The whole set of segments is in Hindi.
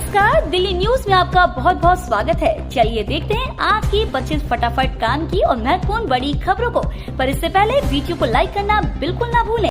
नमस्कार, दिल्ली न्यूज में आपका बहुत बहुत स्वागत है। चलिए देखते हैं आज की 25 फटाफट काम की और महत्वपूर्ण बड़ी खबरों को। पर इससे पहले वीडियो को लाइक करना बिल्कुल ना भूलें।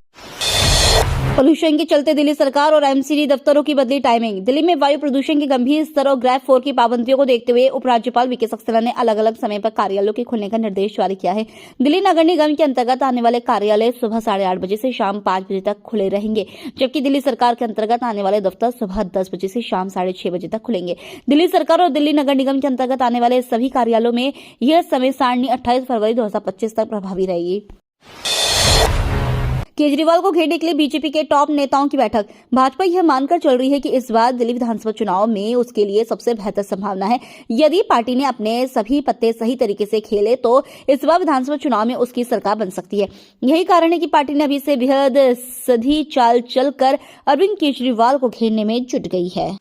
पोल्यूशन के चलते दिल्ली सरकार और एमसीडी दफ्तरों की बदली टाइमिंग। दिल्ली में वायु प्रदूषण के गंभीर स्तर और ग्रेड 4 की पाबंदियों को देखते हुए उपराज्यपाल वीके सक्सेना ने अलग अलग समय पर कार्यालयों के खुलने का निर्देश जारी किया है। दिल्ली नगर निगम के अंतर्गत आने वाले कार्यालय सुबह 8:30 बजे से शाम 5 बजे तक खुले रहेंगे, जबकि दिल्ली सरकार के अंतर्गत आने वाले दफ्तर सुबह 10 बजे से शाम 6:30 बजे तक खुलेंगे। दिल्ली सरकार और दिल्ली नगर निगम के अंतर्गत आने वाले सभी कार्यालयों में यह समय सारणी 28 फरवरी 2025 तक प्रभावी रहेगी। केजरीवाल को घेरने के लिए बीजेपी के टॉप नेताओं की बैठक। भाजपा यह मानकर चल रही है कि इस बार दिल्ली विधानसभा चुनाव में उसके लिए सबसे बेहतर संभावना है। यदि पार्टी ने अपने सभी पत्ते सही तरीके से खेले तो इस बार विधानसभा चुनाव में उसकी सरकार बन सकती है। यही कारण है कि पार्टी ने अभी से बेहद सीधी चाल चलकर अरविंद केजरीवाल को घेरने में जुट गई है।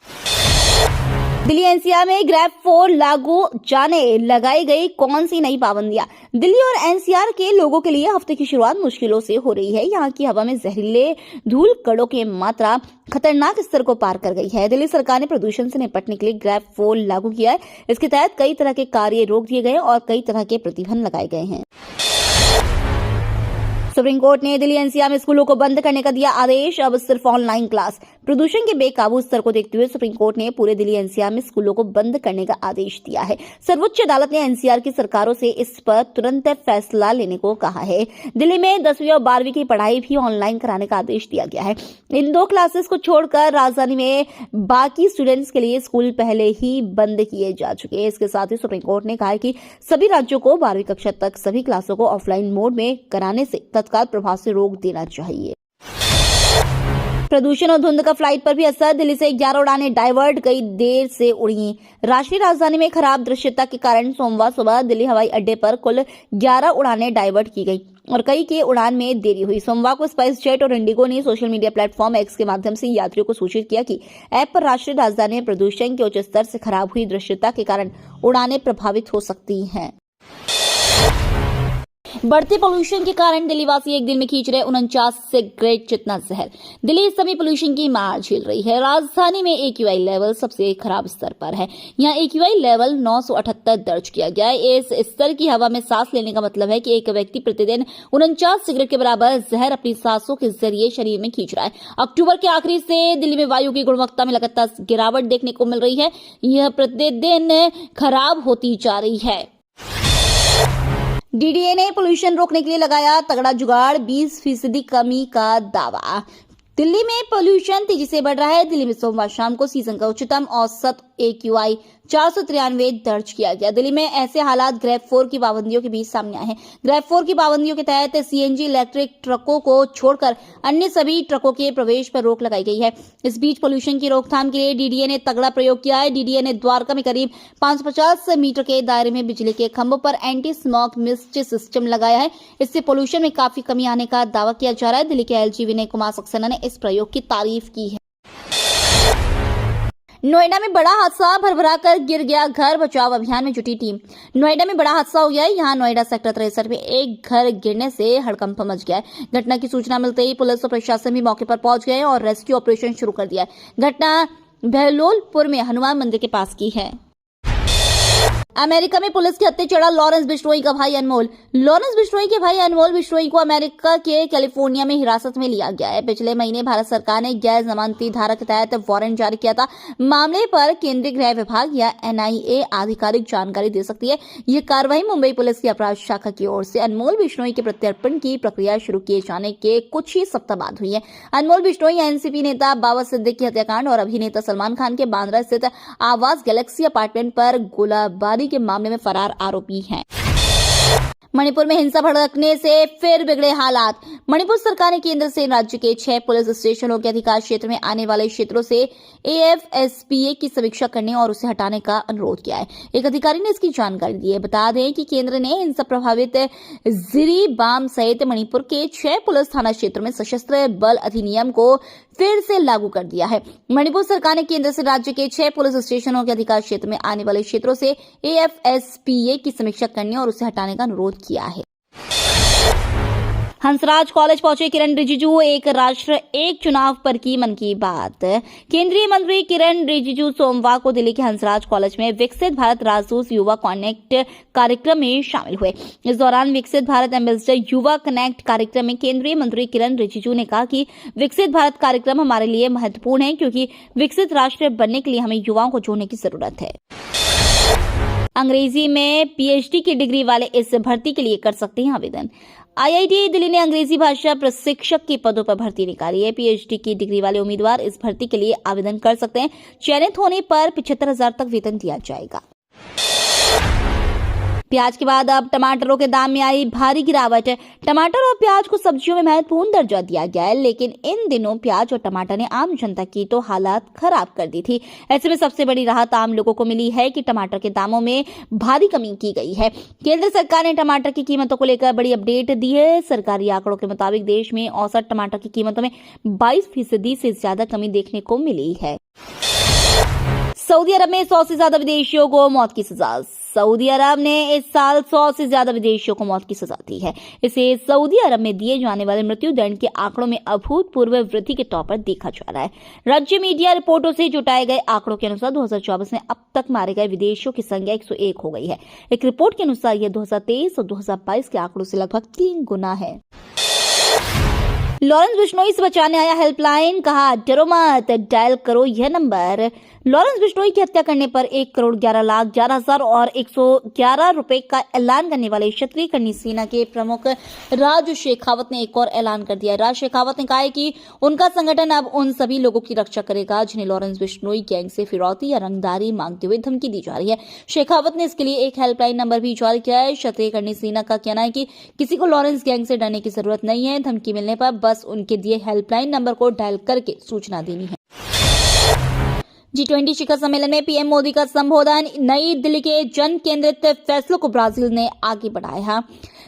दिल्ली एनसीआर में ग्रेड 4 लागू जाने लगाई गई कौन सी नई पाबंदियां। दिल्ली और एनसीआर के लोगों के लिए हफ्ते की शुरुआत मुश्किलों से हो रही है। यहाँ की हवा में जहरीले धूल कणों की मात्रा खतरनाक स्तर को पार कर गई है। दिल्ली सरकार ने प्रदूषण से निपटने के लिए ग्रेड 4 लागू किया है। इसके तहत कई तरह के कार्य रोक दिए गए और कई तरह के प्रतिबंध लगाए गए हैं। सुप्रीम कोर्ट ने दिल्ली एनसीआर में स्कूलों को बंद करने का दिया आदेश। अब सिर्फ ऑनलाइन क्लास। प्रदूषण के बेकाबू स्तर को देखते हुए सुप्रीम कोर्ट ने पूरे दिल्ली एनसीआर में स्कूलों को बंद करने का आदेश दिया है। सर्वोच्च अदालत ने एनसीआर की सरकारों से इस पर तुरंत फैसला लेने को कहा है। दिल्ली में 10वीं और 12वीं की पढ़ाई भी ऑनलाइन कराने का आदेश दिया गया है। इन 2 क्लासेस को छोड़कर राजधानी में बाकी स्टूडेंट्स के लिए स्कूल पहले ही बंद किए जा चुके हैं। इसके साथ ही सुप्रीम कोर्ट ने कहा है कि सभी राज्यों को 12वीं कक्षा तक सभी क्लासों को ऑफलाइन मोड में कराने से तत्काल प्रभाव से रोक देना चाहिए। प्रदूषण और धुंध का फ्लाइट पर भी असर। दिल्ली से 11 उड़ानें डाइवर्ट कई देर से उड़ी। राष्ट्रीय राजधानी में खराब दृश्यता के कारण सोमवार सुबह दिल्ली हवाई अड्डे पर कुल 11 उड़ानें डाइवर्ट की गई और कई के उड़ान में देरी हुई। सोमवार को स्पाइस जेट और इंडिगो ने सोशल मीडिया प्लेटफॉर्म एक्स के माध्यम से यात्रियों को सूचित किया कि ऐप पर राष्ट्रीय राजधानी में प्रदूषण के उच्च स्तर से खराब हुई दृश्यता के कारण उड़ानें प्रभावित हो सकती हैं। बढ़ते पोल्यूशन के कारण दिल्ली वासी एक दिन में खींच रहे 49 सिगरेट जितना जहर। दिल्ली इस समय पोल्यूशन की मार झेल रही है। राजधानी में AQI लेवल सबसे खराब स्तर पर है। यहाँ AQI लेवल 978 दर्ज किया गया है। इस स्तर की हवा में सांस लेने का मतलब है कि एक व्यक्ति प्रतिदिन 49 सिगरेट के बराबर जहर अपनी सांसों के जरिए शरीर में खींच रहा है। अक्टूबर के आखिरी से दिल्ली में वायु की गुणवत्ता में लगातार गिरावट देखने को मिल रही है। यह प्रतिदिन खराब होती जा रही है। DDA ने पोल्यूशन रोकने के लिए लगाया तगड़ा जुगाड़। 20% कमी का दावा। दिल्ली में पोल्यूशन तेजी से बढ़ रहा है। दिल्ली में सोमवार शाम को सीजन का उच्चतम औसत AQI 493 दर्ज किया गया। दिल्ली में ऐसे हालात ग्रेड 4 की पाबंदियों के बीच सामने आए हैं। ग्रेड 4 की पाबंदियों के तहत CNG इलेक्ट्रिक ट्रकों को छोड़कर अन्य सभी ट्रकों के प्रवेश पर रोक लगाई गई है। इस बीच पोल्यूशन की रोकथाम के लिए DDA ने तगड़ा प्रयोग किया है। DDA ने द्वारका में करीब 550 मीटर के दायरे में बिजली के खंभों पर एंटी स्मोक मिस्ट सिस्टम लगाया है। इससे पोल्यूशन में काफी कमी आने का दावा किया जा रहा है। दिल्ली के LG विनय कुमार सक्सेना ने इस प्रयोग की तारीफ की है। नोएडा में बड़ा हादसा। भरभरा कर गिर गया घर। बचाव अभियान में जुटी टीम। नोएडा में बड़ा हादसा हो गया है। यहाँ नोएडा सेक्टर 63 में एक घर गिरने से हड़कंप मच गया है। घटना की सूचना मिलते ही पुलिस और प्रशासन भी मौके पर पहुंच गए और रेस्क्यू ऑपरेशन शुरू कर दिया है। घटना बहलोलपुर में हनुमान मंदिर के पास की है। अमेरिका में पुलिस के हत्थे चढ़ा लॉरेंस बिश्नोई का भाई अनमोल। लॉरेंस बिश्नोई के भाई अनमोल बिश्नोई को अमेरिका के कैलिफोर्निया में हिरासत में लिया गया है। पिछले महीने भारत सरकार ने गैर जमानती धारा के तहत वारंट जारी किया था। मामले पर केंद्रीय गृह विभाग या NIA आधिकारिक जानकारी दे सकती है। यह कार्रवाई मुंबई पुलिस की अपराध शाखा की ओर से अनमोल बिश्नोई के प्रत्यर्पण की प्रक्रिया शुरू किए जाने के कुछ ही सप्ताह बाद हुई है। अनमोल बिश्नोई NCP नेता बाबा सिद्दीकी हत्याकांड और अभिनेता सलमान खान के बांद्रा स्थित आवास गैलेक्सी अपार्टमेंट पर गोलाबारी के मामले में फरार आरोपी हैं। मणिपुर में हिंसा भड़कने से फिर बिगड़े हालात। मणिपुर सरकार ने केंद्र से राज्य के 6 पुलिस स्टेशनों के अधिकार क्षेत्र में आने वाले क्षेत्रों से AFSPA की समीक्षा करने और उसे हटाने का अनुरोध किया है। एक अधिकारी ने इसकी जानकारी दी है। बता दें कि केंद्र ने हिंसा प्रभावित जिरीबाम सहित मणिपुर के 6 पुलिस थाना क्षेत्रों में सशस्त्र बल अधिनियम को फिर से लागू कर दिया है। मणिपुर सरकार ने केंद्र से राज्य के 6 पुलिस स्टेशनों के अधिकार क्षेत्र में आने वाले क्षेत्रों से AFSPA की समीक्षा करने और उसे हटाने का अनुरोध किया है। हंसराज कॉलेज पहुंचे किरण रिजिजू, एक राष्ट्र एक चुनाव पर की मन की बात। केंद्रीय मंत्री किरण रिजिजू सोमवार को दिल्ली के हंसराज कॉलेज में विकसित भारत राजदूत युवा कनेक्ट कार्यक्रम में शामिल हुए। इस दौरान विकसित भारत एम्बेसडर युवा कनेक्ट कार्यक्रम में केंद्रीय मंत्री किरण रिजिजू ने कहा कि विकसित भारत कार्यक्रम हमारे लिए महत्वपूर्ण है, क्योंकि विकसित राष्ट्र बनने के लिए हमें युवाओं को जोड़ने की जरूरत है। अंग्रेजी में पीएचडी की डिग्री वाले इस भर्ती के लिए कर सकते हैं आवेदन। आईआईटी दिल्ली ने अंग्रेजी भाषा प्रशिक्षक के पदों पर भर्ती निकाली है। पीएचडी की डिग्री वाले उम्मीदवार इस भर्ती के लिए आवेदन कर सकते हैं। चयनित होने पर 75,000 तक वेतन दिया जाएगा। प्याज के बाद अब टमाटरों के दाम में आई भारी गिरावट। टमाटर और प्याज को सब्जियों में महत्वपूर्ण दर्जा दिया गया है, लेकिन इन दिनों प्याज और टमाटर ने आम जनता की तो हालात खराब कर दी थी। ऐसे में सबसे बड़ी राहत आम लोगों को मिली है कि टमाटर के दामों में भारी कमी की गई है। केंद्र सरकार ने टमाटर की कीमतों को लेकर बड़ी अपडेट दी है। सरकारी आंकड़ों के मुताबिक देश में औसत टमाटर की कीमतों में 22% से ज्यादा कमी देखने को मिली है। सऊदी अरब में 100 से ज्यादा विदेशियों को मौत की सजा। सऊदी अरब ने इस साल 100 से ज्यादा विदेशियों को मौत की सजा दी है। इसे सऊदी अरब में दिए जाने वाले मृत्यु दंड के आंकड़ों में अभूतपूर्व वृद्धि के तौर पर देखा जा रहा है। राज्य मीडिया रिपोर्टों से जुटाए गए आंकड़ों के अनुसार 2024 में अब तक मारे गए विदेशियों की संख्या 101 हो गई है। एक रिपोर्ट के अनुसार यह 2023 और 2022 के आंकड़ों से लगभग 3 गुना है। लॉरेंस बिश्नोई से बचाने आया हेल्पलाइन, कहा डरो मत, डायल करो यह नंबर। लॉरेंस बिश्नोई की हत्या करने पर 1,11,11,000 और 111 रुपए का ऐलान करने वाले क्षत्रिय कर्णी सेना के प्रमुख राज शेखावत ने एक और ऐलान कर दिया। राज शेखावत ने कहा है कि उनका संगठन अब उन सभी लोगों की रक्षा करेगा जिन्हें लॉरेंस बिश्नोई गैंग से फिरौती या रंगदारी मांगते हुए धमकी दी जा रही है। शेखावत ने इसके लिए एक हेल्पलाइन नंबर भी जारी किया है। क्षत्रिय कर्णी सेना का कहना है कि किसी को लॉरेंस गैंग से डरने की जरूरत नहीं है। धमकी मिलने पर बस उनके दिए हेल्पलाइन नंबर को डायल करके सूचना देनी है। G20 शिखर सम्मेलन में पीएम मोदी का संबोधन। नई दिल्ली के जन केंद्रित फैसलों को ब्राजील ने आगे बढ़ाया।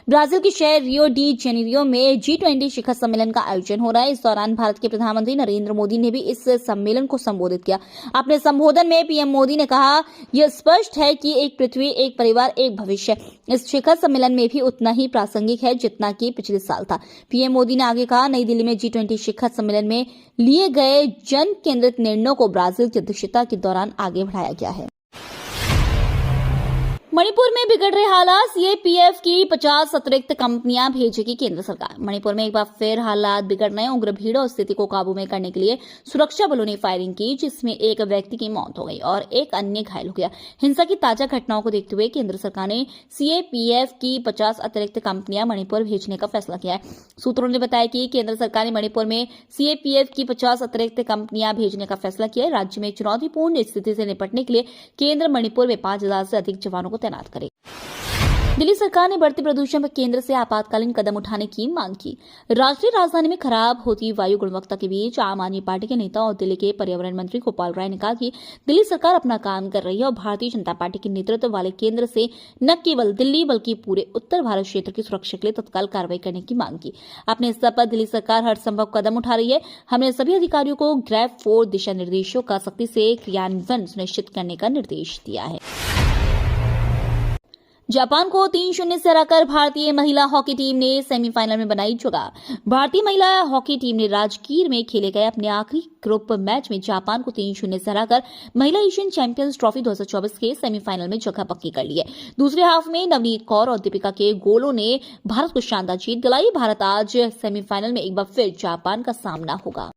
ब्राजील के शहर रियो डी जेनेरियो में G20 शिखर सम्मेलन का आयोजन हो रहा है। इस दौरान भारत के प्रधानमंत्री नरेंद्र मोदी ने भी इस सम्मेलन को संबोधित किया। अपने संबोधन में पीएम मोदी ने कहा, यह स्पष्ट है कि एक पृथ्वी, एक परिवार, एक भविष्य इस शिखर सम्मेलन में भी उतना ही प्रासंगिक है जितना कि पिछले साल था। पीएम मोदी ने आगे कहा, नई दिल्ली में G20 शिखर सम्मेलन में लिए गए जन केंद्रित निर्णयों को ब्राजील की अध्यक्षता के दौरान आगे बढ़ाया गया है। मणिपुर में बिगड़ रहे हालात, सीएपीएफ की 50 अतिरिक्त कंपनियां भेजेगी केंद्र सरकार। मणिपुर में एक बार फिर हालात बिगड़ रहे हैं। उग्र भीड़ और स्थिति को काबू में करने के लिए सुरक्षा बलों ने फायरिंग की, जिसमें एक व्यक्ति की मौत हो गई और एक अन्य घायल हो गया। हिंसा की ताजा घटनाओं को देखते हुए केंद्र सरकार ने सीएपीएफ की 50 अतिरिक्त कंपनियां मणिपुर भेजने का फैसला किया है। सूत्रों ने बताया कि केंद्र सरकार ने मणिपुर में सीएपीएफ की 50 अतिरिक्त कंपनियां भेजने का फैसला किया है। राज्य में चुनौतीपूर्ण स्थिति से निपटने के लिए केंद्र मणिपुर में 5,000 से अधिक जवानों को तैनात करे। दिल्ली सरकार ने बढ़ते प्रदूषण पर केंद्र से आपातकालीन कदम उठाने की मांग की। राष्ट्रीय राजधानी में खराब होती वायु गुणवत्ता के बीच आम आदमी पार्टी के नेता और दिल्ली के पर्यावरण मंत्री गोपाल राय ने कहा कि दिल्ली सरकार अपना काम कर रही है और भारतीय जनता पार्टी के नेतृत्व वाले केंद्र से न केवल दिल्ली बल्कि पूरे उत्तर भारत क्षेत्र की सुरक्षा के लिए तत्काल कार्रवाई करने की मांग की। अपने स्तर पर दिल्ली सरकार हर संभव कदम उठा रही है। हमने सभी अधिकारियों को ग्रेड 4 दिशा निर्देशों का सख्ती से क्रियान्वयन सुनिश्चित करने का निर्देश दिया है। जापान को 3-0 से हराकर भारतीय महिला हॉकी टीम ने सेमीफाइनल में बनाई जगह। भारतीय महिला हॉकी टीम ने राजगीर में खेले गए अपने आखिरी ग्रुप मैच में जापान को 3-0 से हराकर महिला एशियन चैंपियंस ट्रॉफी 2024 के सेमीफाइनल में जगह पक्की कर ली है। दूसरे हाफ में नवनीत कौर और दीपिका के गोलों ने भारत को शानदार जीत दिलाई। भारत आज सेमीफाइनल में एक बार फिर जापान का सामना होगा।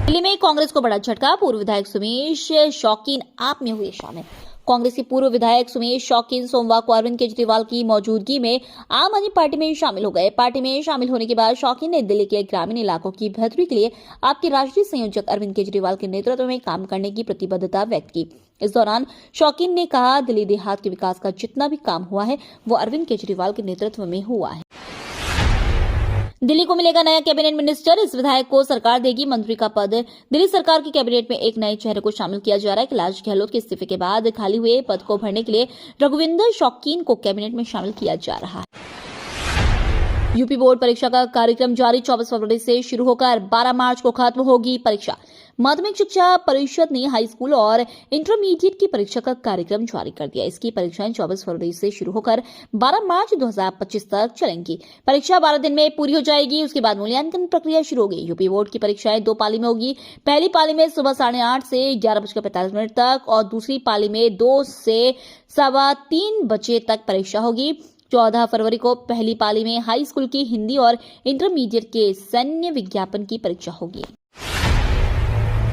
दिल्ली में कांग्रेस को बड़ा झटका। पूर्व विधायक सुमेश शौकीन आप में हुए शामिल। कांग्रेस के पूर्व विधायक सुमेश शौकीन सोमवार को अरविंद केजरीवाल की मौजूदगी में आम आदमी पार्टी में शामिल हो गए। पार्टी में शामिल होने के बाद शौकीन ने दिल्ली के ग्रामीण इलाकों की बेहतरी के लिए आपके राष्ट्रीय संयोजक अरविंद केजरीवाल के नेतृत्व में काम करने की प्रतिबद्धता व्यक्त की। इस दौरान शौकीन ने कहा, दिल्ली देहात के विकास का जितना भी काम हुआ है वो अरविंद केजरीवाल के नेतृत्व में हुआ है। दिल्ली को मिलेगा नया कैबिनेट मिनिस्टर। इस विधायक को सरकार देगी मंत्री का पद। दिल्ली सरकार की कैबिनेट में एक नए चेहरे को शामिल किया जा रहा है। कैलाश गहलोत के इस्तीफे के बाद खाली हुए पद को भरने के लिए रघुविंदर शौकीन को कैबिनेट में शामिल किया जा रहा है। यूपी बोर्ड परीक्षा का कार्यक्रम जारी। 24 फरवरी से शुरू होकर 12 मार्च को खत्म होगी परीक्षा। माध्यमिक शिक्षा परिषद ने हाई स्कूल और इंटरमीडिएट की परीक्षा का कार्यक्रम जारी कर दिया। इसकी परीक्षाएं 24 फरवरी से शुरू होकर 12 मार्च 2025 तक चलेंगी। परीक्षा 12 दिन में पूरी हो जाएगी। उसके बाद मूल्यांकन प्रक्रिया शुरू होगी। यूपी बोर्ड की परीक्षाएं 2 पाली में होगी। पहली पाली में सुबह 8:30 से 11:45 तक और दूसरी पाली में 2 से 3:15 बजे तक परीक्षा होगी। 14 फरवरी को पहली पाली में हाई स्कूल की हिंदी और इंटरमीडिएट के सैन्य विज्ञापन की परीक्षा होगी।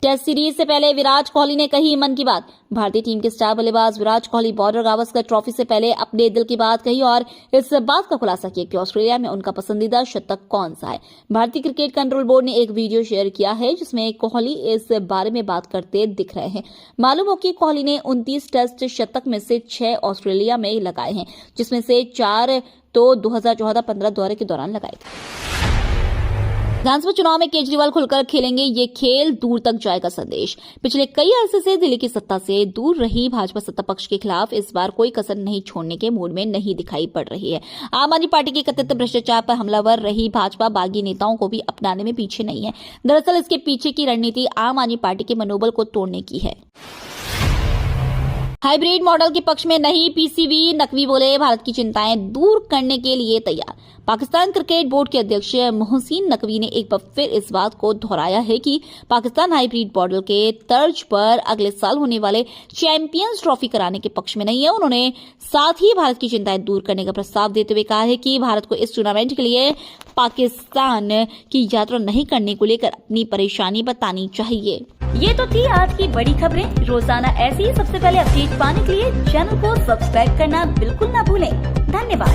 टेस्ट सीरीज से पहले विराट कोहली ने कही मन की बात। भारतीय टीम के स्टार बल्लेबाज विराट कोहली बॉर्डर गावस्कर ट्रॉफी से पहले अपने दिल की बात कही और इस बात का खुलासा किया कि ऑस्ट्रेलिया में उनका पसंदीदा शतक कौन सा है। भारतीय क्रिकेट कंट्रोल बोर्ड ने एक वीडियो शेयर किया है जिसमें कोहली इस बारे में बात करते दिख रहे हैं। मालूम हो कि कोहली ने 29 टेस्ट शतक में से 6 ऑस्ट्रेलिया में लगाए हैं, जिसमें से 4 तो 2014-15 दौरे के दौरान लगाए थे। विधानसभा चुनाव में केजरीवाल खुलकर खेलेंगे ये खेल, दूर तक जाएगा संदेश। पिछले कई अरसे से दिल्ली की सत्ता से दूर रही भाजपा सत्ता पक्ष के खिलाफ इस बार कोई कसर नहीं छोड़ने के मूड में नहीं दिखाई पड़ रही है। आम आदमी पार्टी के कथित भ्रष्टाचार पर हमलावर रही भाजपा बागी नेताओं को भी अपनाने में पीछे नहीं है। दरअसल इसके पीछे की रणनीति आम आदमी पार्टी के मनोबल को तोड़ने की है। हाइब्रिड मॉडल के पक्ष में नहीं, पीसीबी नकवी बोले भारत की चिंताएं दूर करने के लिए तैयार। पाकिस्तान क्रिकेट बोर्ड के अध्यक्ष मोहसिन नकवी ने एक बार फिर इस बात को दोहराया है कि पाकिस्तान हाइब्रिड मॉडल के तर्ज पर अगले साल होने वाले चैंपियंस ट्रॉफी कराने के पक्ष में नहीं है। उन्होंने साथ ही भारत की चिंताएं दूर करने का प्रस्ताव देते हुए कहा है कि भारत को इस टूर्नामेंट के लिए पाकिस्तान की यात्रा नहीं करने को लेकर अपनी परेशानी बतानी चाहिए। ये तो थी आज की बड़ी खबरें। रोजाना ऐसी ही सबसे पहले अपडेट पाने के लिए चैनल को सब्सक्राइब करना बिल्कुल ना भूलें। धन्यवाद।